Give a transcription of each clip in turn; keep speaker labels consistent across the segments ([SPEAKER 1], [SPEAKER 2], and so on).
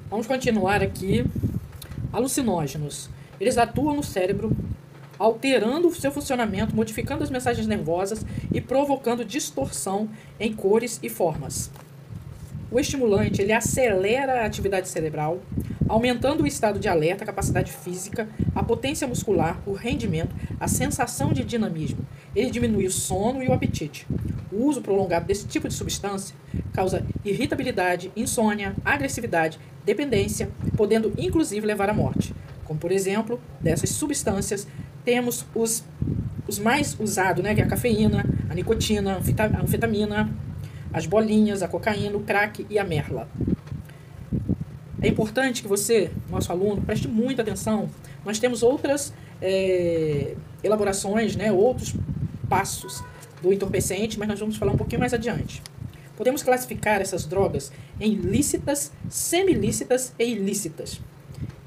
[SPEAKER 1] Vamos continuar aqui. Alucinógenos. Eles atuam no cérebro, alterando o seu funcionamento, modificando as mensagens nervosas e provocando distorção em cores e formas. O estimulante, ele acelera a atividade cerebral, aumentando o estado de alerta, a capacidade física, a potência muscular, o rendimento, a sensação de dinamismo. Ele diminui o sono e o apetite. O uso prolongado desse tipo de substância causa irritabilidade, insônia, agressividade, dependência, podendo inclusive levar à morte. Como, por exemplo, dessas substâncias, temos os mais usados, né, que é a cafeína, a nicotina, a anfetamina, as bolinhas, a cocaína, o crack e a merla. É importante que você, nosso aluno, preste muita atenção. Nós temos outras elaborações, né, outros passos do entorpecente, mas nós vamos falar um pouquinho mais adiante. Podemos classificar essas drogas em lícitas, semilícitas e ilícitas.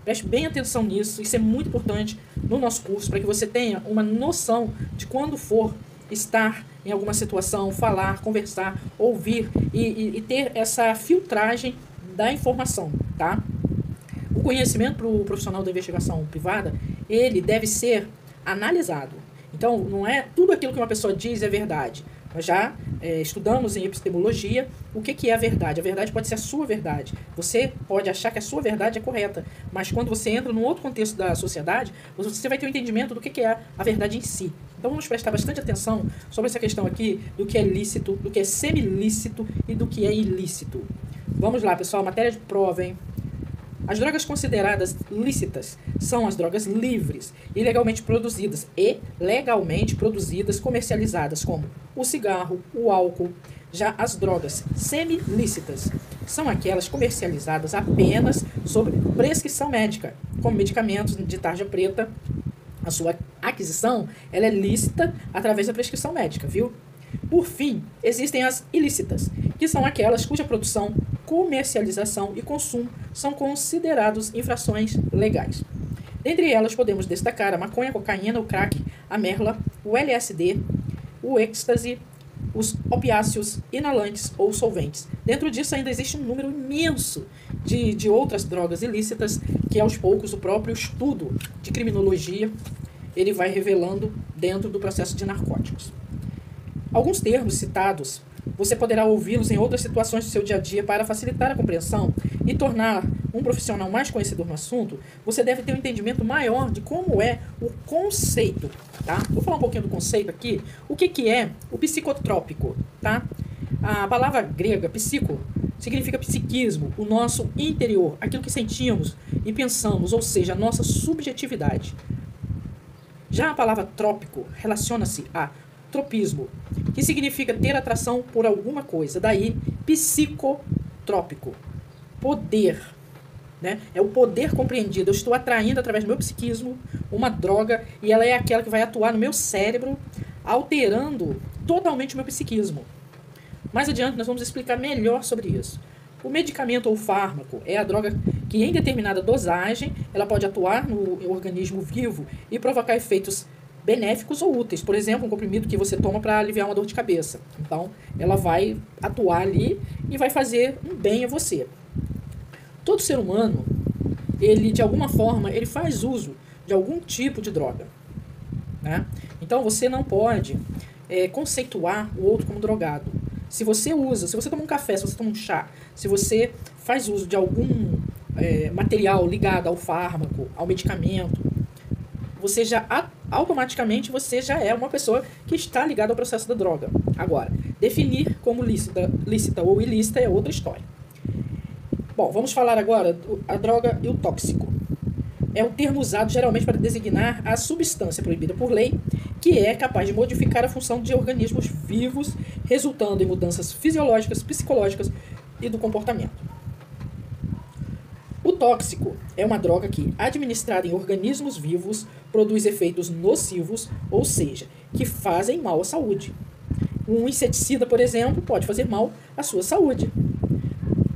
[SPEAKER 1] Preste bem atenção nisso, isso é muito importante no nosso curso, para que você tenha uma noção de quando for estar em alguma situação, falar, conversar, ouvir e ter essa filtragem da informação, tá? O conhecimento para o profissional da investigação privada, ele deve ser analisado. Então, não é tudo aquilo que uma pessoa diz é verdade. Nós já estudamos em epistemologia o que é a verdade. A verdade pode ser a sua verdade. Você pode achar que a sua verdade é correta, mas quando você entra num outro contexto da sociedade, você vai ter um entendimento do que é a verdade em si. Então vamos prestar bastante atenção sobre essa questão aqui do que é lícito, do que é semilícito e do que é ilícito. Vamos lá, pessoal, matéria de prova, hein? As drogas consideradas lícitas são as drogas livres, ilegalmente produzidas e legalmente produzidas, comercializadas, como o cigarro, o álcool. Já as drogas semilícitas são aquelas comercializadas apenas sob prescrição médica, como medicamentos de tarja preta. A sua aquisição ela é lícita através da prescrição médica, viu? Por fim, existem as ilícitas, que são aquelas cuja produção, comercialização e consumo são considerados infrações legais. Dentre elas, podemos destacar a maconha, a cocaína, o crack, a merla, o LSD, o êxtase, os opiáceos, inalantes ou solventes. Dentro disso ainda existe um número imenso de outras drogas ilícitas que aos poucos o próprio estudo de criminologia ele vai revelando dentro do processo de narcóticos. Alguns termos citados, você poderá ouvi-los em outras situações do seu dia a dia para facilitar a compreensão e tornar um profissional mais conhecedor no assunto. Você deve ter um entendimento maior de como é o conceito, tá? Vou falar um pouquinho do conceito aqui. O que é o psicotrópico, tá? A palavra grega, psico, significa psiquismo, o nosso interior, aquilo que sentimos e pensamos, ou seja, a nossa subjetividade. Já a palavra trópico relaciona-se a tropismo, que significa ter atração por alguma coisa. Daí, psicotrópico, poder, né? É o poder compreendido. Eu estou atraindo através do meu psiquismo uma droga e ela é aquela que vai atuar no meu cérebro, alterando totalmente o meu psiquismo. Mais adiante nós vamos explicar melhor sobre isso. O medicamento ou fármaco é a droga que em determinada dosagem ela pode atuar no organismo vivo e provocar efeitos benéficos ou úteis. Por exemplo, um comprimido que você toma para aliviar uma dor de cabeça. Então, ela vai atuar ali e vai fazer um bem a você. Todo ser humano, ele de alguma forma, ele faz uso de algum tipo de droga, né? Então, você não pode conceituar o outro como drogado. Se você toma um café, se você toma um chá, se você faz uso de algum material ligado ao fármaco, ao medicamento, você já automaticamente você já é uma pessoa que está ligada ao processo da droga. Agora, definir como lícita ou ilícita é outra história. Bom, vamos falar agora a droga e o tóxico. É um termo usado geralmente para designar a substância proibida por lei, que é capaz de modificar a função de organismos vivos, resultando em mudanças fisiológicas, psicológicas e do comportamento. O tóxico é uma droga que, administrada em organismos vivos, produz efeitos nocivos, ou seja, que fazem mal à saúde. Um inseticida, por exemplo, pode fazer mal à sua saúde.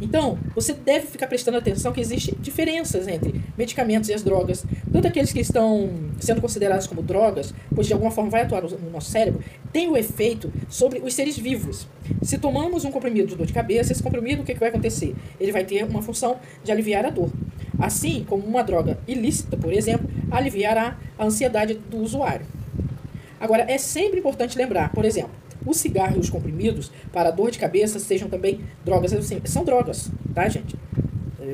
[SPEAKER 1] Então, você deve ficar prestando atenção que existem diferenças entre medicamentos e as drogas, tanto aqueles que estão sendo considerados como drogas, pois de alguma forma vai atuar no nosso cérebro, tem o efeito sobre os seres vivos. Se tomamos um comprimido de dor de cabeça, esse comprimido, o que vai acontecer? Ele vai ter uma função de aliviar a dor. Assim como uma droga ilícita, por exemplo, aliviará a ansiedade do usuário. Agora, é sempre importante lembrar, por exemplo, o cigarro e os comprimidos para dor de cabeça sejam também drogas, assim, são drogas, tá, gente?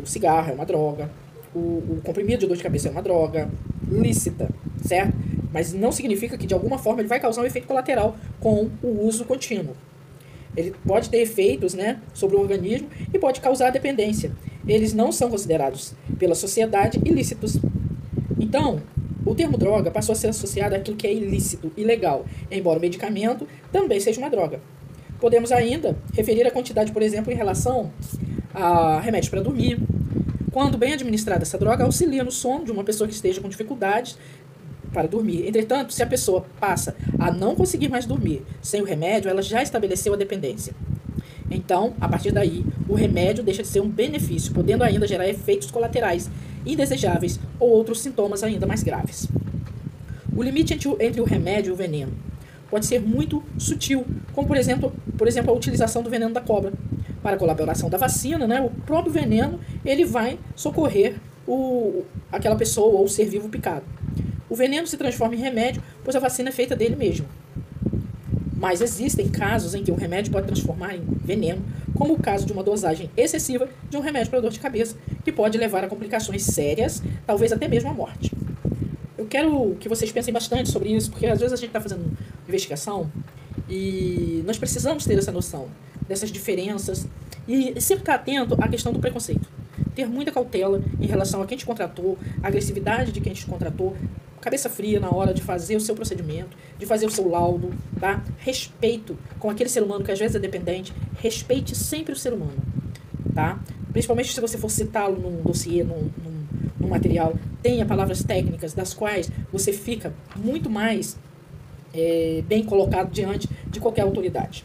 [SPEAKER 1] O cigarro é uma droga, o comprimido de dor de cabeça é uma droga lícita, certo? Mas não significa que de alguma forma ele vai causar um efeito colateral com o uso contínuo. Ele pode ter efeitos, né, sobre o organismo e pode causar dependência. Eles não são considerados pela sociedade ilícitos. Então, o termo droga passou a ser associado àquilo que é ilícito, ilegal, embora o medicamento também seja uma droga. Podemos ainda referir a quantidade, por exemplo, em relação a remédios para dormir. Quando bem administrada, essa droga auxilia no sono de uma pessoa que esteja com dificuldades para dormir. Entretanto, se a pessoa passa a não conseguir mais dormir sem o remédio, ela já estabeleceu a dependência. Então, a partir daí, o remédio deixa de ser um benefício, podendo ainda gerar efeitos colaterais indesejáveis ou outros sintomas ainda mais graves. O limite entre o remédio e o veneno pode ser muito sutil, como por exemplo a utilização do veneno da cobra. Para a colaboração da vacina, né, o próprio veneno ele vai socorrer aquela pessoa ou o ser vivo picado. O veneno se transforma em remédio, pois a vacina é feita dele mesmo. Mas existem casos em que o remédio pode transformar em veneno, como o caso de uma dosagem excessiva de um remédio para dor de cabeça, que pode levar a complicações sérias, talvez até mesmo à morte. Eu quero que vocês pensem bastante sobre isso, porque às vezes a gente está fazendo investigação e nós precisamos ter essa noção dessas diferenças e sempre estar atento à questão do preconceito. Ter muita cautela em relação a quem te contratou, a agressividade de quem te contratou, cabeça fria na hora de fazer o seu procedimento, de fazer o seu laudo, tá? Respeito com aquele ser humano que às vezes é dependente, respeite sempre o ser humano, tá? Principalmente se você for citá-lo num dossiê, num material, tenha palavras técnicas das quais você fica muito mais bem colocado diante de qualquer autoridade.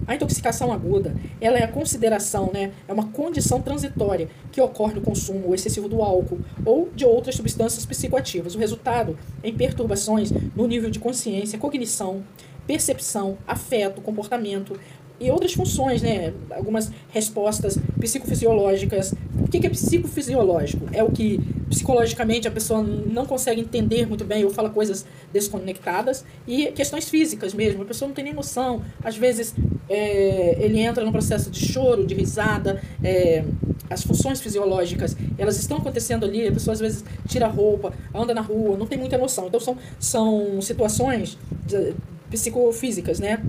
[SPEAKER 1] A intoxicação aguda, ela é a consideração, né, é uma condição transitória que ocorre no consumo excessivo do álcool ou de outras substâncias psicoativas. O resultado em perturbações no nível de consciência, cognição, percepção, afeto, comportamento e outras funções, né, algumas respostas psicofisiológicas. O que é psicofisiológico? É o que psicologicamente a pessoa não consegue entender muito bem ou fala coisas desconectadas, e questões físicas mesmo, a pessoa não tem nem noção, às vezes ele entra num processo de choro, de risada, as funções fisiológicas, elas estão acontecendo ali, a pessoa às vezes tira a roupa, anda na rua, não tem muita noção. Então são situações psicofísicas, né?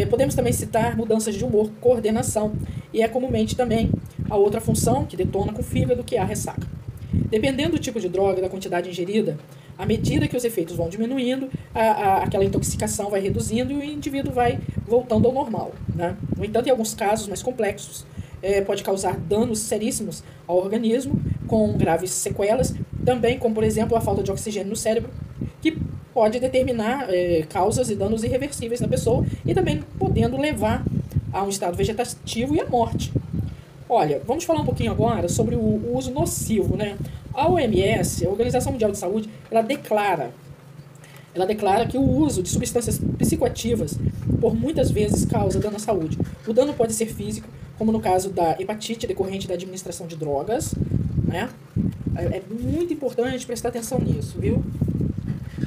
[SPEAKER 1] Podemos também citar mudanças de humor, coordenação, e é comumente também a outra função que detona com o fígado, que é a ressaca. Dependendo do tipo de droga, da quantidade ingerida, à medida que os efeitos vão diminuindo, aquela intoxicação vai reduzindo e o indivíduo vai voltando ao normal, né? No entanto, em alguns casos mais complexos, pode causar danos seríssimos ao organismo, com graves sequelas, também como, por exemplo, a falta de oxigênio no cérebro, que pode determinar causas e danos irreversíveis na pessoa e também podendo levar a um estado vegetativo e à morte. Olha, vamos falar um pouquinho agora sobre o uso nocivo, né? A OMS, a Organização Mundial de Saúde, ela declara que o uso de substâncias psicoativas por muitas vezes causa dano à saúde. O dano pode ser físico, como no caso da hepatite decorrente da administração de drogas, né? É muito importante prestar atenção nisso, viu?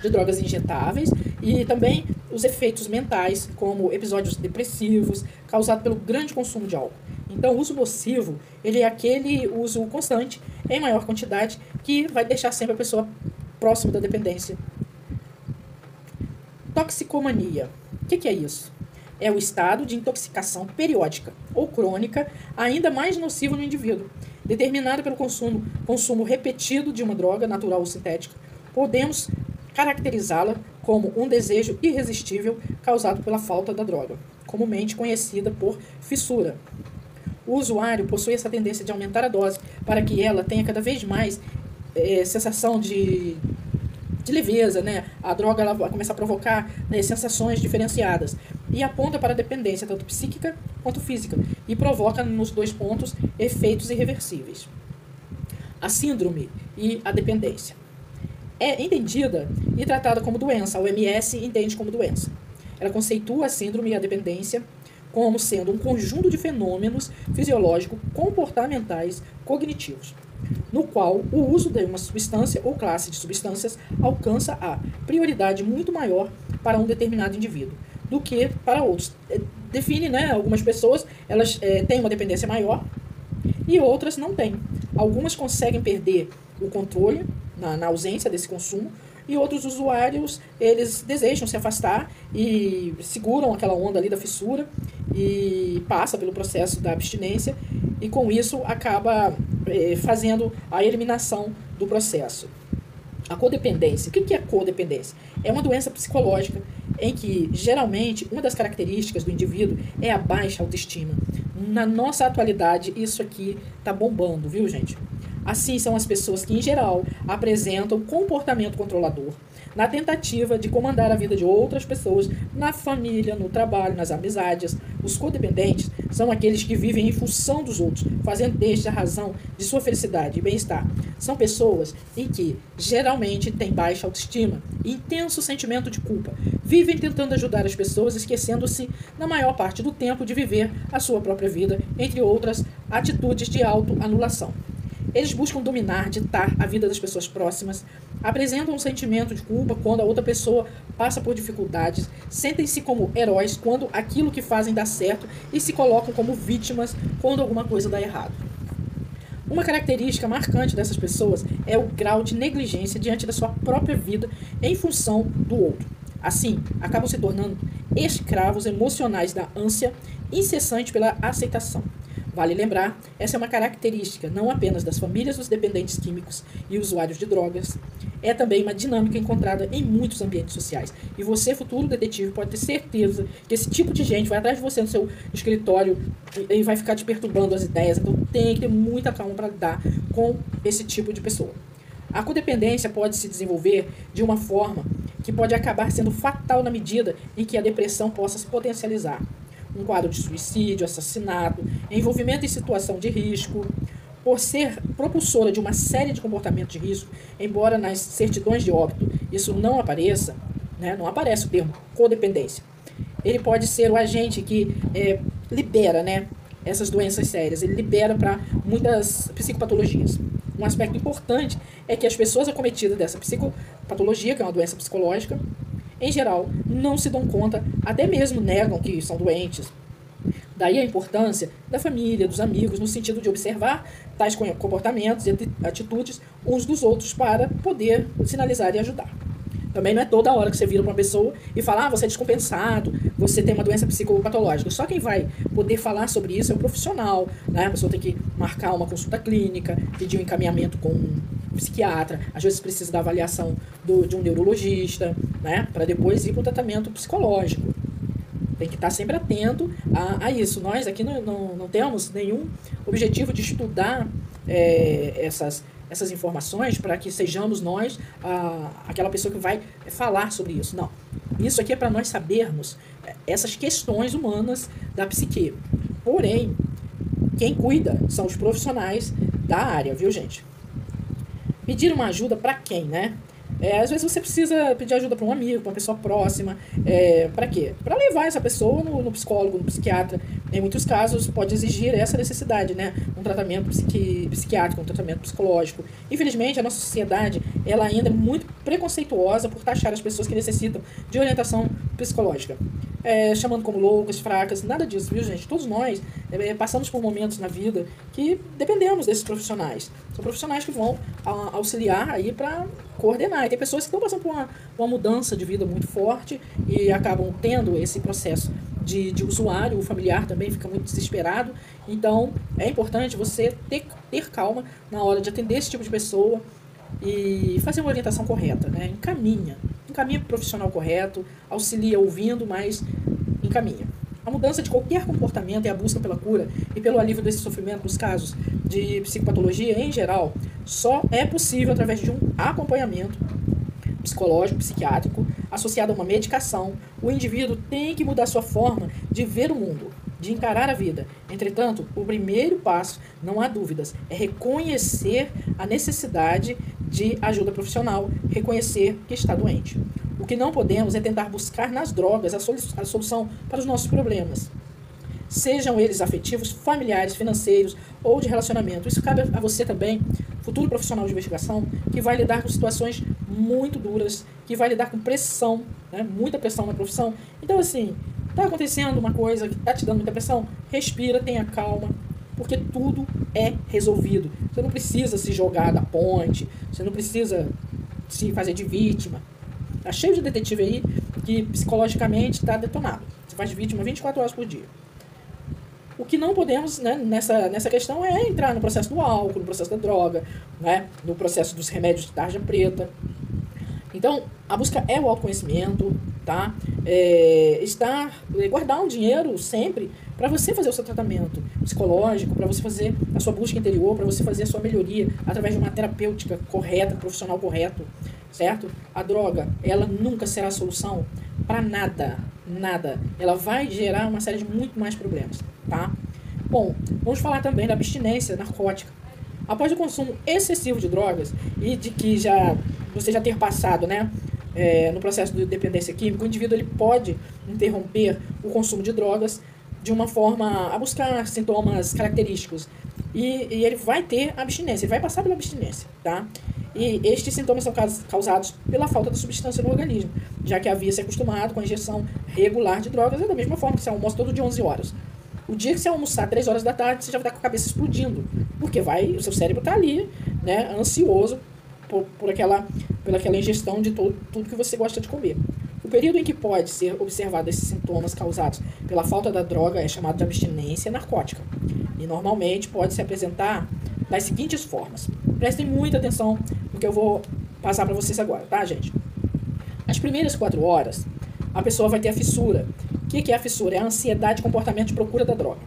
[SPEAKER 1] De drogas injetáveis, e também os efeitos mentais, como episódios depressivos, causados pelo grande consumo de álcool. Então, o uso nocivo, ele é aquele uso constante, em maior quantidade, que vai deixar sempre a pessoa próxima da dependência. Toxicomania. O que é isso? É o estado de intoxicação periódica ou crônica, ainda mais nocivo no indivíduo, determinado pelo consumo repetido de uma droga, natural ou sintética. Podemos caracterizá-la como um desejo irresistível causado pela falta da droga, comumente conhecida por fissura. O usuário possui essa tendência de aumentar a dose para que ela tenha cada vez mais sensação de leveza, né? A droga ela vai começar a provocar, né, sensações diferenciadas e aponta para a dependência tanto psíquica quanto física e provoca nos dois pontos efeitos irreversíveis. a síndrome e a dependência. É entendida e tratada como doença. A OMS entende como doença. Ela conceitua a síndrome e a dependência como sendo um conjunto de fenômenos fisiológicos, comportamentais, cognitivos, no qual o uso de uma substância ou classe de substâncias alcança a prioridade muito maior para um determinado indivíduo do que para outros. Define, né, algumas pessoas, elas têm uma dependência maior e outras não têm. Algumas conseguem perder o controle na ausência desse consumo, e outros usuários, eles desejam se afastar e seguram aquela onda ali da fissura e passa pelo processo da abstinência e com isso acaba fazendo a eliminação do processo. A codependência. O que é codependência? É uma doença psicológica em que, geralmente, uma das características do indivíduo é a baixa autoestima. Na nossa atualidade, isso aqui está bombando, viu, gente? Assim, são as pessoas que, em geral, apresentam comportamento controlador, na tentativa de comandar a vida de outras pessoas, na família, no trabalho, nas amizades. Os codependentes são aqueles que vivem em função dos outros, fazendo destes a razão de sua felicidade e bem-estar. São pessoas em que, geralmente, têm baixa autoestima e intenso sentimento de culpa. Vivem tentando ajudar as pessoas, esquecendo-se, na maior parte do tempo, de viver a sua própria vida, entre outras atitudes de autoanulação. Eles buscam dominar, ditar a vida das pessoas próximas, apresentam um sentimento de culpa quando a outra pessoa passa por dificuldades, sentem-se como heróis quando aquilo que fazem dá certo e se colocam como vítimas quando alguma coisa dá errado. Uma característica marcante dessas pessoas é o grau de negligência diante da sua própria vida em função do outro. Assim, acabam se tornando escravos emocionais da ânsia incessante pela aceitação. Vale lembrar, essa é uma característica não apenas das famílias dos dependentes químicos e usuários de drogas, é também uma dinâmica encontrada em muitos ambientes sociais. E você, futuro detetive, pode ter certeza que esse tipo de gente vai atrás de você no seu escritório e vai ficar te perturbando as ideias. Então tem que ter muita calma para lidar com esse tipo de pessoa. A codependência pode se desenvolver de uma forma que pode acabar sendo fatal na medida em que a depressão possa se potencializar. Um quadro de suicídio, assassinato, envolvimento em situação de risco. Por ser propulsora de uma série de comportamentos de risco, embora nas certidões de óbito isso não apareça, né, não aparece o termo codependência. Ele pode ser o agente que libera, né, essas doenças sérias, ele libera para muitas psicopatologias. Um aspecto importante é que as pessoas acometidas dessa psicopatologia, que é uma doença psicológica, em geral, não se dão conta, até mesmo negam que são doentes. Daí a importância da família, dos amigos, no sentido de observar tais comportamentos e atitudes uns dos outros para poder sinalizar e ajudar. Também não é toda hora que você vira para uma pessoa e fala, você é descompensado, você tem uma doença psicopatológica. Só quem vai poder falar sobre isso é o profissional, né? A pessoa tem que marcar uma consulta clínica, pedir um encaminhamento com um psiquiatra, às vezes precisa da avaliação de um neurologista, né? Para depois ir para o tratamento psicológico. Tem que estar sempre atento a isso. Nós aqui não temos nenhum objetivo de estudar essas informações para que sejamos nós aquela pessoa que vai falar sobre isso. Não. Isso aqui é para nós sabermos essas questões humanas da psique. Porém, quem cuida são os profissionais da área, viu, gente? Pedir uma ajuda para quem, né? Às vezes você precisa pedir ajuda para um amigo, para uma pessoa próxima. Para quê? Para levar essa pessoa no psicólogo, no psiquiatra. Em muitos casos pode exigir essa necessidade, né? Um tratamento psiquiátrico, um tratamento psicológico. Infelizmente, a nossa sociedade ela ainda é muito preconceituosa por taxar as pessoas que necessitam de orientação psicológica. Chamando como loucas, fracas, nada disso, viu, gente? Todos nós passamos por momentos na vida que dependemos desses profissionais. São profissionais que vão auxiliar aí para coordenar. E tem pessoas que estão passando por uma mudança de vida muito forte e acabam tendo esse processo de usuário. O familiar também fica muito desesperado. Então, é importante você ter calma na hora de atender esse tipo de pessoa e fazer uma orientação correta, né? Encaminha para o profissional correto, auxilia ouvindo, mas encaminha. A mudança de qualquer comportamento e a busca pela cura e pelo alívio desse sofrimento nos casos de psicopatologia em geral só é possível através de um acompanhamento psicológico, psiquiátrico, associado a uma medicação. O indivíduo tem que mudar sua forma de ver o mundo. de encarar a vida. Entretanto, o primeiro passo, não há dúvidas, é reconhecer a necessidade de ajuda profissional, reconhecer que está doente. O que não podemos é tentar buscar nas drogas a solução para os nossos problemas. Sejam eles afetivos, familiares, financeiros ou de relacionamento. Isso cabe a você também, futuro profissional de investigação, que vai lidar com situações muito duras, que vai lidar com pressão, né? Muita pressão na profissão. Então, assim, está acontecendo uma coisa que está te dando muita pressão, respira, tenha calma, porque tudo é resolvido. Você não precisa se jogar da ponte, você não precisa se fazer de vítima. Tá cheio de detetive aí que psicologicamente está detonado. Você faz de vítima 24 horas por dia. O que não podemos, né, nessa questão é entrar no processo do álcool, no processo da droga, né, no processo dos remédios de tarja preta. Então, a busca é o autoconhecimento, tá? Guardar um dinheiro sempre para você fazer o seu tratamento psicológico, para você fazer a sua busca interior, para você fazer a sua melhoria através de uma terapêutica correta, profissional correto, certo? A droga, ela nunca será a solução para nada, nada. Ela vai gerar uma série de muito mais problemas, tá? Bom, vamos falar também da abstinência narcótica. Após o consumo excessivo de drogas e de que você já ter passado, né, no processo de dependência química, o indivíduo ele pode interromper o consumo de drogas de uma forma a buscar sintomas característicos. E ele vai ter abstinência, ele vai passar pela abstinência, tá? E estes sintomas são causados pela falta de substância no organismo, já que havia se acostumado com a injeção regular de drogas, da mesma forma que você almoça todo dia 11 horas. O dia que você almoçar 3 horas da tarde, você já vai estar com a cabeça explodindo, porque o seu cérebro está ali, né, ansioso por aquela ingestão de tudo que você gosta de comer. O período em que pode ser observado esses sintomas causados pela falta da droga é chamado de abstinência narcótica. E normalmente pode se apresentar das seguintes formas. Prestem muita atenção no que eu vou passar para vocês agora, tá, gente? As primeiras 4 horas, a pessoa vai ter a fissura. O que é a fissura? É a ansiedade, comportamento de procura da droga.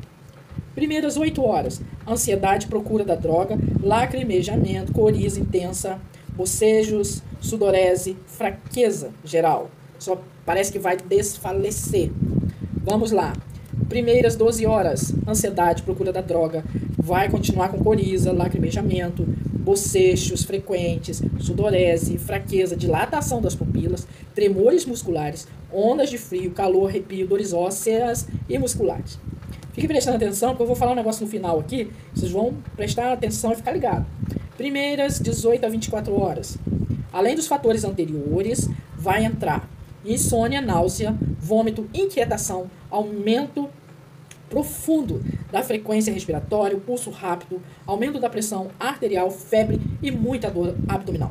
[SPEAKER 1] Primeiras 8 horas, ansiedade, procura da droga, lacrimejamento, coriza intensa, bocejos, sudorese, fraqueza geral. Só parece que vai desfalecer. Vamos lá. Primeiras 12 horas, ansiedade, procura da droga, vai continuar com coriza, lacrimejamento, bocejos frequentes, sudorese, fraqueza, dilatação das pupilas, tremores musculares, ondas de frio, calor, arrepio, dores ósseas e musculares. Fique prestando atenção, porque eu vou falar um negócio no final aqui, vocês vão prestar atenção e ficar ligado. Primeiras 18 a 24 horas. Além dos fatores anteriores, vai entrar insônia, náusea, vômito, inquietação, aumento profundo da frequência respiratória, pulso rápido, aumento da pressão arterial, febre e muita dor abdominal.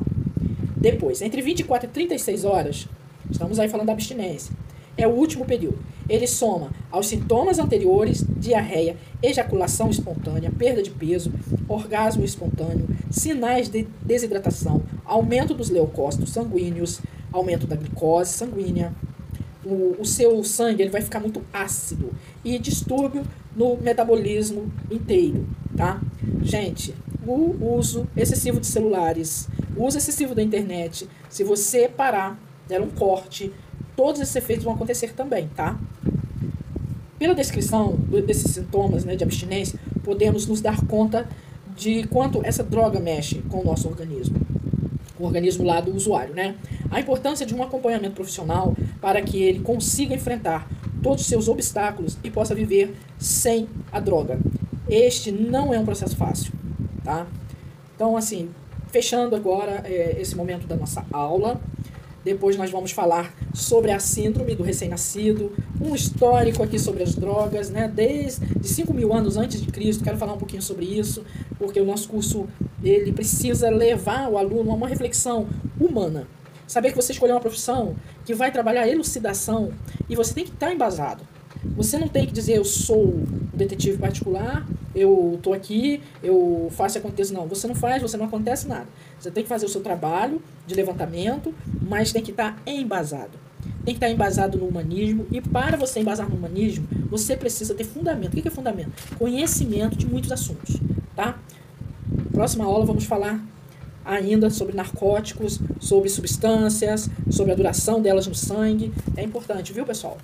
[SPEAKER 1] Depois, entre 24 e 36 horas, estamos aí falando da abstinência, é o último período. Ele soma aos sintomas anteriores, diarreia, ejaculação espontânea, perda de peso, orgasmo espontâneo, sinais de desidratação, aumento dos leucócitos sanguíneos, aumento da glicose sanguínea, o seu sangue ele vai ficar muito ácido e distúrbio no metabolismo inteiro, tá? Gente, o uso excessivo de celulares, o uso excessivo da internet, se você parar, der um corte, todos esses efeitos vão acontecer também, tá? Pela descrição desses sintomas, né, de abstinência, podemos nos dar conta de quanto essa droga mexe com o nosso organismo. O organismo lá do usuário, né? A importância de um acompanhamento profissional para que ele consiga enfrentar todos os seus obstáculos e possa viver sem a droga. Este não é um processo fácil, tá? Então, assim, fechando agora esse momento da nossa aula, depois nós vamos falar sobre a síndrome do recém-nascido, um histórico aqui sobre as drogas, né? Desde 5.000 anos antes de Cristo, quero falar um pouquinho sobre isso, porque o nosso curso ele precisa levar o aluno a uma reflexão humana. Saber que você escolheu uma profissão que vai trabalhar a elucidação e você tem que estar embasado. Você não tem que dizer eu sou um detetive particular, eu estou aqui, eu faço e aconteça. Não, você não faz, você não acontece nada. Você tem que fazer o seu trabalho de levantamento, mas tem que estar embasado. Tem que estar embasado no humanismo e para você embasar no humanismo, você precisa ter fundamento. O que é fundamento? Conhecimento de muitos assuntos, tá? Próxima aula vamos falar ainda sobre narcóticos, sobre substâncias, sobre a duração delas no sangue. É importante, viu, pessoal?